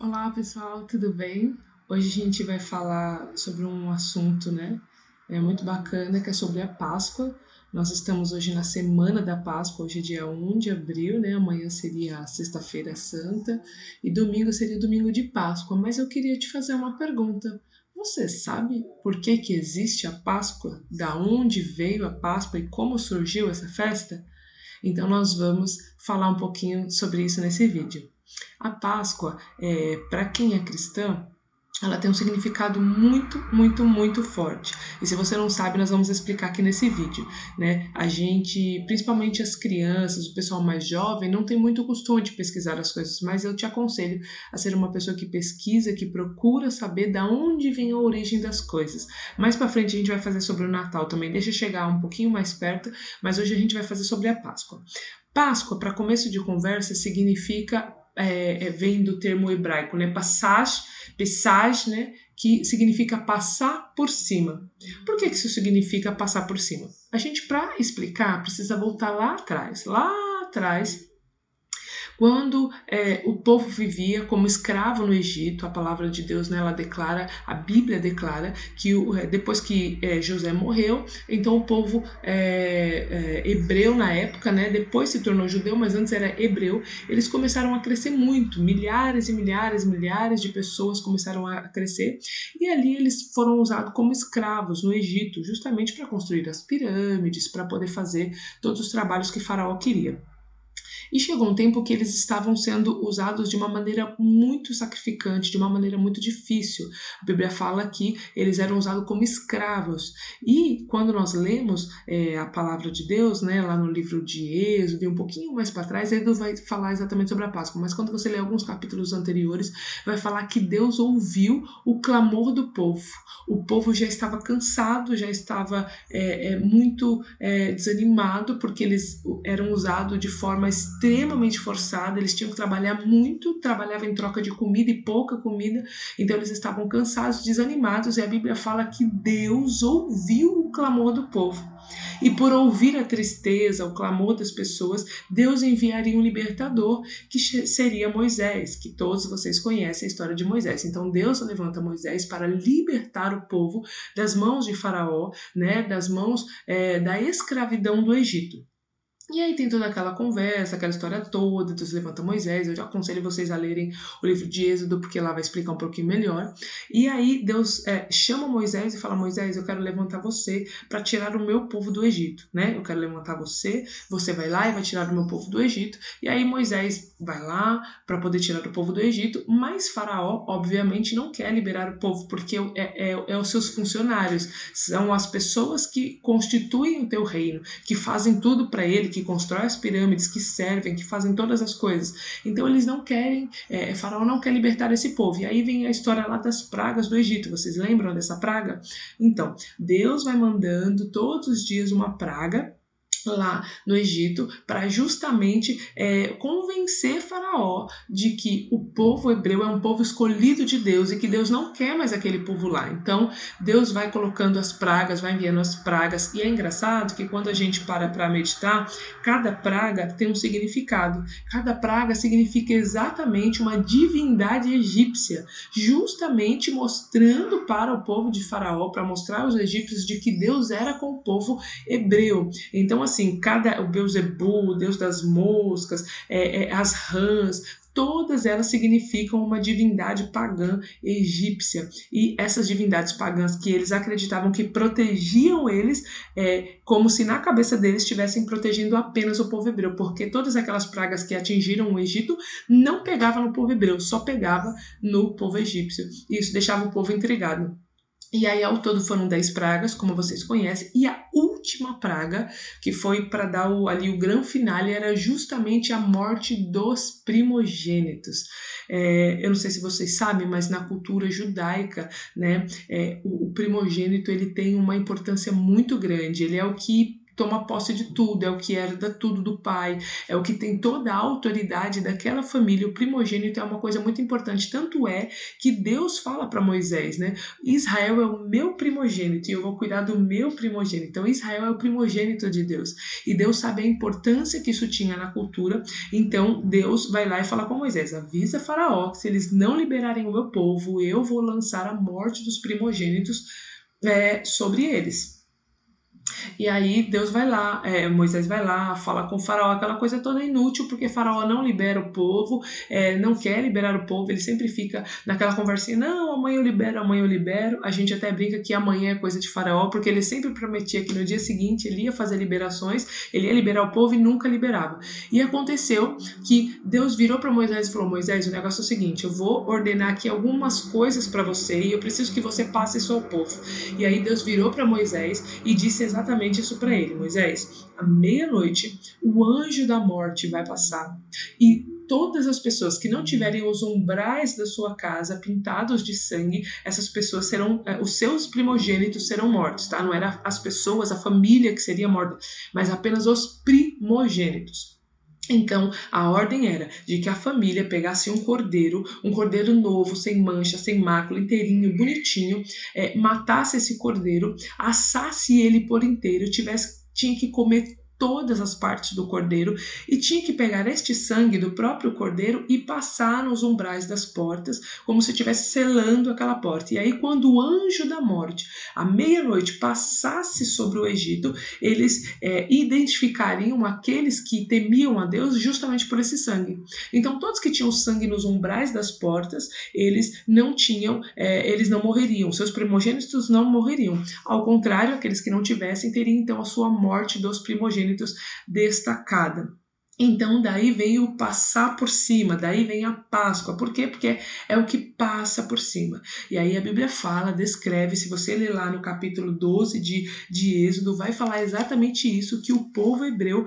Olá pessoal, tudo bem? Hoje a gente vai falar sobre um assunto, né? Muito bacana, que é sobre a Páscoa. Nós estamos hoje na semana da Páscoa, hoje é dia 1 de abril, né? Amanhã seria a Sexta-feira Santa e domingo seria o domingo de Páscoa. Mas eu queria te fazer uma pergunta. Você sabe por que que existe a Páscoa? Da onde veio a Páscoa e como surgiu essa festa? Então nós vamos falar um pouquinho sobre isso nesse vídeo. A Páscoa, para quem é cristão, ela tem um significado muito, muito, muito forte. E se você não sabe, nós vamos explicar aqui nesse vídeo, né? A gente, principalmente as crianças, o pessoal mais jovem, não tem muito costume de pesquisar as coisas, mas eu te aconselho a ser uma pessoa que pesquisa, que procura saber da onde vem a origem das coisas. Mais para frente a gente vai fazer sobre o Natal também, deixa eu chegar um pouquinho mais perto, mas hoje a gente vai fazer sobre a Páscoa. Páscoa, para começo de conversa, significa vem do termo hebraico, né? Passage, né? Que significa passar por cima. Por que isso significa passar por cima? A gente, para explicar, precisa voltar lá atrás, quando o povo vivia como escravo no Egito. A palavra de Deus, né, ela declara, a Bíblia declara que depois que José morreu, então o povo hebreu na época, né, depois se tornou judeu, mas antes era hebreu, eles começaram a crescer muito, milhares e milhares e milhares de pessoas começaram a crescer, e ali eles foram usados como escravos no Egito, justamente para construir as pirâmides, para poder fazer todos os trabalhos que Faraó queria. E chegou um tempo que eles estavam sendo usados de uma maneira muito sacrificante, de uma maneira muito difícil. A Bíblia fala que eles eram usados como escravos. E quando nós lemos a palavra de Deus, né, lá no livro de Êxodo, e um pouquinho mais para trás, ele não vai falar exatamente sobre a Páscoa, mas quando você lê alguns capítulos anteriores, vai falar que Deus ouviu o clamor do povo. O povo já estava cansado, já estava muito desanimado, porque eles eram usados de forma extremamente forçada, eles tinham que trabalhar muito, trabalhavam em troca de comida e pouca comida, então eles estavam cansados, desanimados, e a Bíblia fala que Deus ouviu o clamor do povo. E por ouvir a tristeza, o clamor das pessoas, Deus enviaria um libertador, que seria Moisés, que todos vocês conhecem a história de Moisés. Então Deus levanta Moisés para libertar o povo das mãos de Faraó, né, das mãos da escravidão do Egito. E aí tem toda aquela conversa, aquela história toda, Deus levanta Moisés. Eu já aconselho vocês a lerem o livro de Êxodo, porque lá vai explicar um pouquinho melhor. E aí Deus chama Moisés e fala: Moisés, eu quero levantar você para tirar o meu povo do Egito, né? Eu quero levantar você, você vai lá e vai tirar o meu povo do Egito. E aí Moisés vai lá para poder tirar o povo do Egito, mas Faraó, obviamente, não quer liberar o povo, porque é os seus funcionários, são as pessoas que constituem o teu reino, que fazem tudo para ele, que constroem as pirâmides, que servem, que fazem todas as coisas. Então eles não querem, Faraó não quer libertar esse povo. E aí vem a história lá das pragas do Egito. Vocês lembram dessa praga? Então, Deus vai mandando todos os dias uma praga lá no Egito para justamente convencer Faraó de que o povo hebreu é um povo escolhido de Deus e que Deus não quer mais aquele povo lá. Então Deus vai colocando as pragas, vai enviando as pragas, e é engraçado que quando a gente para meditar, cada praga tem um significado. Cada praga significa exatamente uma divindade egípcia, justamente mostrando para o povo de Faraó, para mostrar aos egípcios de que Deus era com o povo hebreu. Então, assim, o Beuzebu, o deus das moscas, as rãs, todas elas significam uma divindade pagã egípcia. E essas divindades pagãs que eles acreditavam que protegiam eles, como se na cabeça deles estivessem protegendo apenas o povo hebreu, porque todas aquelas pragas que atingiram o Egito não pegavam no povo hebreu, só pegava no povo egípcio. E isso deixava o povo intrigado. E aí, ao todo, foram 10 pragas, como vocês conhecem, e a última praga, que foi para dar o grande finale, era justamente a morte dos primogênitos. Eu não sei se vocês sabem, mas na cultura judaica, né, o primogênito ele tem uma importância muito grande, ele é o que toma posse de tudo, é o que herda tudo do pai, é o que tem toda a autoridade daquela família. O primogênito é uma coisa muito importante, tanto é que Deus fala para Moisés, né? Israel é o meu primogênito e eu vou cuidar do meu primogênito. Então Israel é o primogênito de Deus e Deus sabe a importância que isso tinha na cultura. Então Deus vai lá e fala com Moisés: avisa Faraó que se eles não liberarem o meu povo, eu vou lançar a morte dos primogênitos sobre eles. E aí Deus vai lá, Moisés vai lá, fala com o faraó, aquela coisa toda inútil, porque faraó não libera o povo, não quer liberar o povo, ele sempre fica naquela conversinha: não, amanhã eu libero, amanhã eu libero. A gente até brinca que amanhã é coisa de faraó, porque ele sempre prometia que no dia seguinte ele ia fazer liberações, ele ia liberar o povo e nunca liberava. E aconteceu que Deus virou para Moisés e falou: Moisés, o negócio é o seguinte, eu vou ordenar aqui algumas coisas para você e eu preciso que você passe isso ao povo. E aí Deus virou para Moisés e disse exatamente isso para ele: Moisés, à meia-noite o anjo da morte vai passar e todas as pessoas que não tiverem os umbrais da sua casa pintados de sangue, essas pessoas serão, os seus primogênitos serão mortos, tá? Não era as pessoas, a família que seria morta, mas apenas os primogênitos. Então, a ordem era de que a família pegasse um cordeiro novo, sem mancha, sem mácula, inteirinho, bonitinho, matasse esse cordeiro, assasse ele por inteiro, tinha que comer todas as partes do cordeiro e tinha que pegar este sangue do próprio cordeiro e passar nos umbrais das portas, como se estivesse selando aquela porta. E aí, quando o anjo da morte, à meia-noite, passasse sobre o Egito, eles identificariam aqueles que temiam a Deus justamente por esse sangue. Então, todos que tinham sangue nos umbrais das portas, eles não morreriam, seus primogênitos não morreriam. Ao contrário, aqueles que não tivessem teriam então a sua morte dos primogênitos destacada. Então daí vem o passar por cima, daí vem a Páscoa. Por quê? Porque é o que passa por cima. E aí a Bíblia descreve, se você ler lá no capítulo 12 de Êxodo, vai falar exatamente isso, que o povo hebreu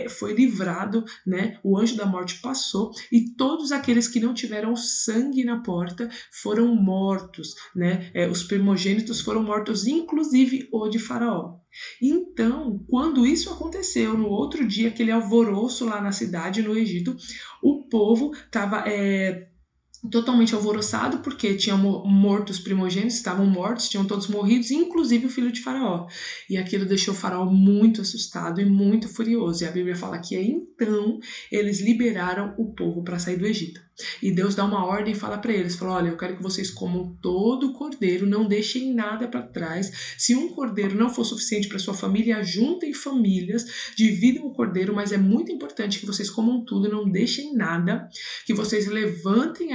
foi livrado, né? O anjo da morte passou e todos aqueles que não tiveram sangue na porta foram mortos, né? Os primogênitos foram mortos, inclusive o de Faraó. Então, quando isso aconteceu, no outro dia, aquele alvoroço lá na cidade, no Egito, o povo estava totalmente alvoroçado, porque tinham morto os primogênitos, estavam mortos, tinham todos morridos, inclusive o filho de Faraó. E aquilo deixou o Faraó muito assustado e muito furioso. E a Bíblia fala que então eles liberaram o povo para sair do Egito. E Deus dá uma ordem e fala para eles, fala: olha, eu quero que vocês comam todo o cordeiro, não deixem nada para trás. Se um cordeiro não for suficiente para sua família, juntem famílias, dividam o cordeiro, mas é muito importante que vocês comam tudo, não deixem nada, que vocês levantem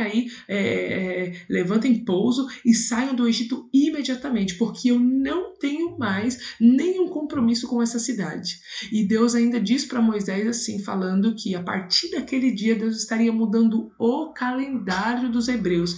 levantem pouso e saiam do Egito imediatamente, porque eu não tenho mais nenhum compromisso com essa cidade. E Deus ainda diz para Moisés assim, falando que a partir daquele dia Deus estaria mudando o calendário dos hebreus.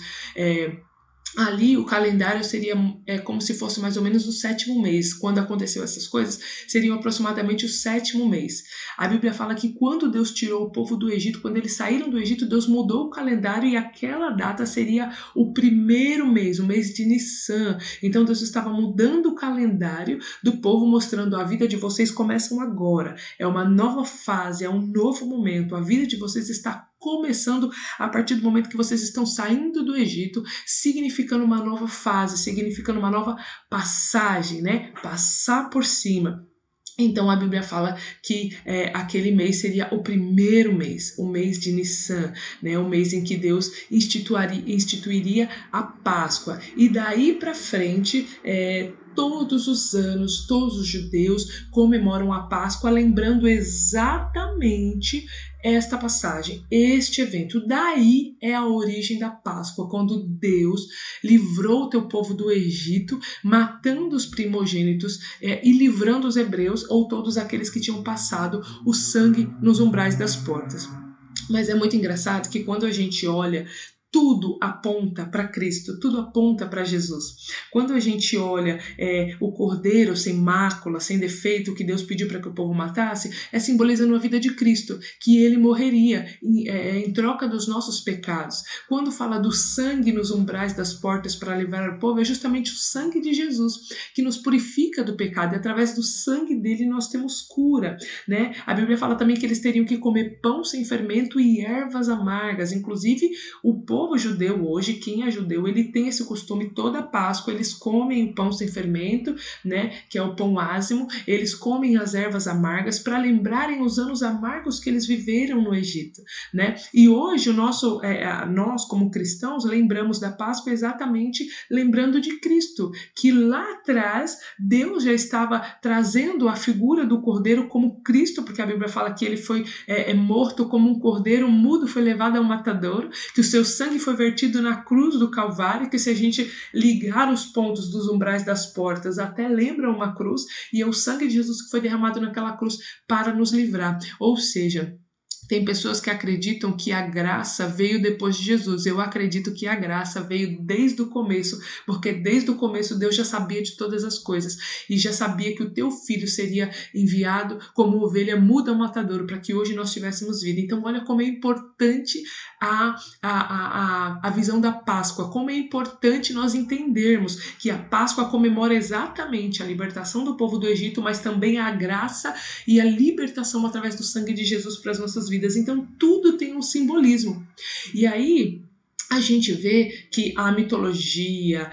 Ali o calendário seria como se fosse mais ou menos o 7º mês. Quando aconteceu essas coisas, seriam aproximadamente o 7º mês. A Bíblia fala que quando Deus tirou o povo do Egito, quando eles saíram do Egito, Deus mudou o calendário e aquela data seria o 1º mês, o mês de Nissan. Então Deus estava mudando o calendário do povo, mostrando: a vida de vocês começa agora. É uma nova fase, é um novo momento. A vida de vocês está começando a partir do momento que vocês estão saindo do Egito, significando uma nova fase, significando uma nova passagem, né? Passar por cima. Então a Bíblia fala que aquele mês seria o 1º mês, o mês de Nissan, né? O mês em que Deus instituiria a Páscoa. E daí para frente, todos os anos, todos os judeus comemoram a Páscoa, lembrando exatamente esta passagem, este evento. Daí é a origem da Páscoa, quando Deus livrou o teu povo do Egito, matando os primogênitos e livrando os hebreus, ou todos aqueles que tinham passado o sangue nos umbrais das portas. Mas é muito engraçado que quando a gente olha tudo aponta para Cristo, tudo aponta para Jesus. Quando a gente olha o cordeiro sem mácula, sem defeito, que Deus pediu para que o povo matasse, simbolizando a vida de Cristo, que ele morreria em troca dos nossos pecados. Quando fala do sangue nos umbrais das portas para livrar o povo, é justamente o sangue de Jesus que nos purifica do pecado, e através do sangue dele nós temos cura, né? A Bíblia fala também que eles teriam que comer pão sem fermento e ervas amargas. Inclusive, o povo judeu hoje, quem é judeu, ele tem esse costume, toda Páscoa eles comem o pão sem fermento, né, que é o pão ázimo, eles comem as ervas amargas para lembrarem os anos amargos que eles viveram no Egito, né? E hoje nós como cristãos lembramos da Páscoa exatamente lembrando de Cristo, que lá atrás Deus já estava trazendo a figura do cordeiro como Cristo, porque a Bíblia fala que ele foi morto como um cordeiro mudo, foi levado ao matadouro, que o seu sangue foi vertido na cruz do Calvário, que se a gente ligar os pontos dos umbrais das portas, até lembra uma cruz, e é o sangue de Jesus que foi derramado naquela cruz para nos livrar. Ou seja, tem pessoas que acreditam que a graça veio depois de Jesus. Eu acredito que a graça veio desde o começo, porque desde o começo Deus já sabia de todas as coisas e já sabia que o teu filho seria enviado como ovelha muda ao matadouro para que hoje nós tivéssemos vida. Então olha como é importante a visão da Páscoa, como é importante nós entendermos que a Páscoa comemora exatamente a libertação do povo do Egito, mas também a graça e a libertação através do sangue de Jesus para as nossas vidas. Então tudo tem um simbolismo. E aí a gente vê que a mitologia,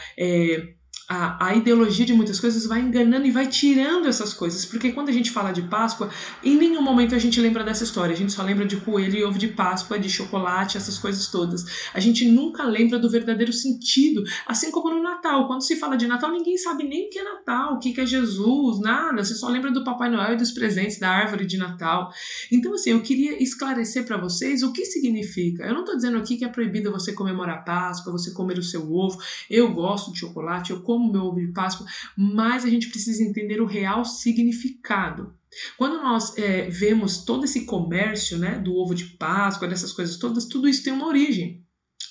a ideologia de muitas coisas vai enganando e vai tirando essas coisas, porque quando a gente fala de Páscoa, em nenhum momento a gente lembra dessa história, a gente só lembra de coelho e ovo de Páscoa, de chocolate, essas coisas todas. A gente nunca lembra do verdadeiro sentido, assim como no Natal. Quando se fala de Natal, ninguém sabe nem o que é Natal, o que é Jesus, nada, você só lembra do Papai Noel e dos presentes da árvore de Natal. Então assim, eu queria esclarecer para vocês o que significa. Eu não estou dizendo aqui que é proibido você comemorar Páscoa, você comer o seu ovo. Eu gosto de chocolate, eu como meu ovo de Páscoa, mas a gente precisa entender o real significado. Quando nós vemos todo esse comércio, né, do ovo de Páscoa, dessas coisas todas, tudo isso tem uma origem.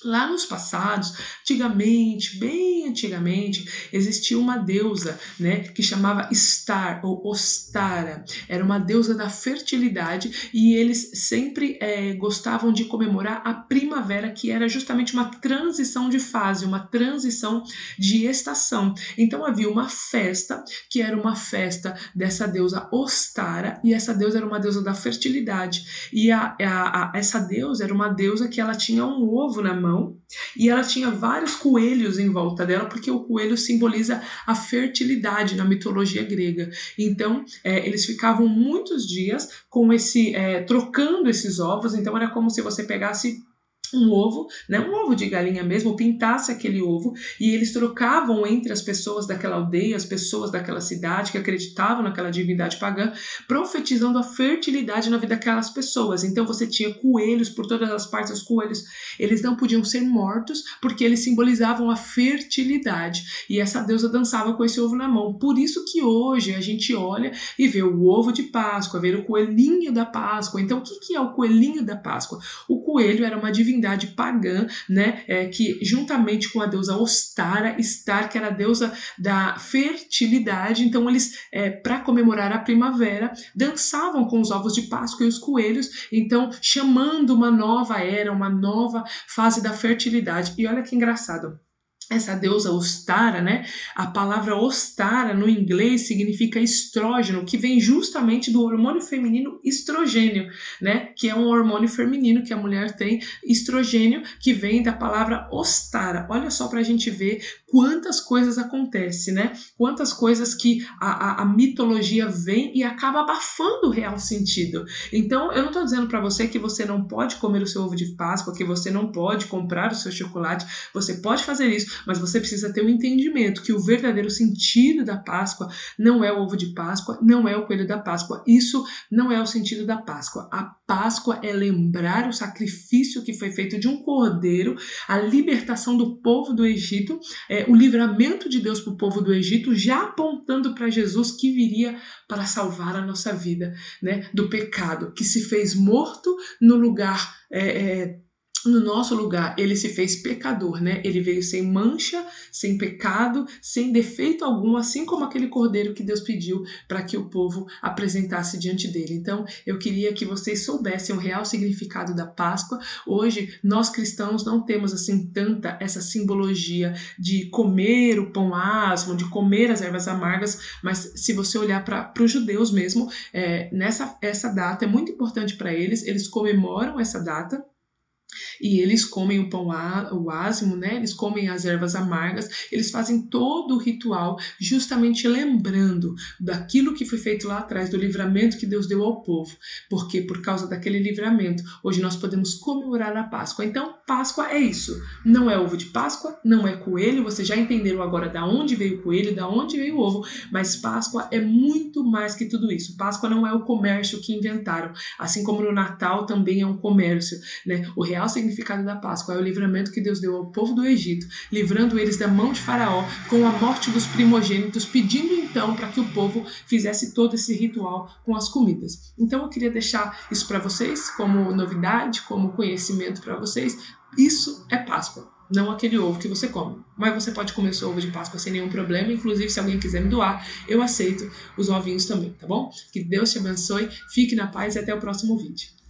Lá nos passados, antigamente, bem antigamente, existia uma deusa, né, que chamava Star ou Ostara. Era uma deusa da fertilidade e eles sempre gostavam de comemorar a primavera, que era justamente uma transição de fase, uma transição de estação. Então havia uma festa, que era uma festa dessa deusa Ostara, e essa deusa era uma deusa da fertilidade. E essa deusa era uma deusa que ela tinha um ovo na mão, e ela tinha vários coelhos em volta dela, porque o coelho simboliza a fertilidade na mitologia grega. Então eles ficavam muitos dias com trocando esses ovos. Então era como se você pegasse um ovo, né, um ovo de galinha mesmo, pintasse aquele ovo, e eles trocavam entre as pessoas daquela aldeia, as pessoas daquela cidade que acreditavam naquela divindade pagã, profetizando a fertilidade na vida daquelas pessoas. Então você tinha coelhos por todas as partes. Os coelhos, eles não podiam ser mortos porque eles simbolizavam a fertilidade, e essa deusa dançava com esse ovo na mão. Por isso que hoje a gente olha e vê o ovo de Páscoa, vê o coelhinho da Páscoa. Então o que é o coelhinho da Páscoa? O coelho era uma divindade pagã, né, que juntamente com a deusa Ostara, Star, que era a deusa da fertilidade, então eles, para comemorar a primavera, dançavam com os ovos de Páscoa e os coelhos, então chamando uma nova era, uma nova fase da fertilidade. E olha que engraçado, essa deusa Ostara, né? A palavra Ostara no inglês significa estrógeno, que vem justamente do hormônio feminino estrogênio, né? Que é um hormônio feminino que a mulher tem, estrogênio, que vem da palavra Ostara. Olha só para a gente ver quantas coisas acontecem, né? Quantas coisas que a mitologia vem e acaba abafando o real sentido. Então, eu não estou dizendo para você que você não pode comer o seu ovo de Páscoa, que você não pode comprar o seu chocolate. Você pode fazer isso, mas você precisa ter um entendimento que o verdadeiro sentido da Páscoa não é o ovo de Páscoa, não é o coelho da Páscoa. Isso não é o sentido da Páscoa. A Páscoa é lembrar o sacrifício que foi feito de um cordeiro, a libertação do povo do Egito, o livramento de Deus para o povo do Egito, já apontando para Jesus que viria para salvar a nossa vida, né, do pecado, que se fez morto no lugar no nosso lugar, ele se fez pecador, né? Ele veio sem mancha, sem pecado, sem defeito algum, assim como aquele cordeiro que Deus pediu para que o povo apresentasse diante dele. Então, eu queria que vocês soubessem o real significado da Páscoa. Hoje, nós cristãos não temos assim tanta essa simbologia de comer o pão asmo, de comer as ervas amargas, mas se você olhar para os judeus mesmo, essa data é muito importante para eles, eles comemoram essa data, e eles comem o ázimo, né? Eles comem as ervas amargas, eles fazem todo o ritual justamente lembrando daquilo que foi feito lá atrás, do livramento que Deus deu ao povo, porque por causa daquele livramento, hoje nós podemos comemorar a Páscoa. Então, Páscoa é isso, não é ovo de Páscoa, não é coelho, vocês já entenderam agora da onde veio o coelho, da onde veio o ovo, mas Páscoa é muito mais que tudo isso. Páscoa não é o comércio que inventaram, assim como no Natal também é um comércio, né? O real significado da Páscoa é o livramento que Deus deu ao povo do Egito, livrando eles da mão de Faraó com a morte dos primogênitos, pedindo então para que o povo fizesse todo esse ritual com as comidas. Então eu queria deixar isso para vocês como novidade, como conhecimento para vocês. Isso é Páscoa, não aquele ovo que você come. Mas você pode comer seu ovo de Páscoa sem nenhum problema. Inclusive, se alguém quiser me doar, eu aceito os ovinhos também, tá bom? Que Deus te abençoe, fique na paz e até o próximo vídeo.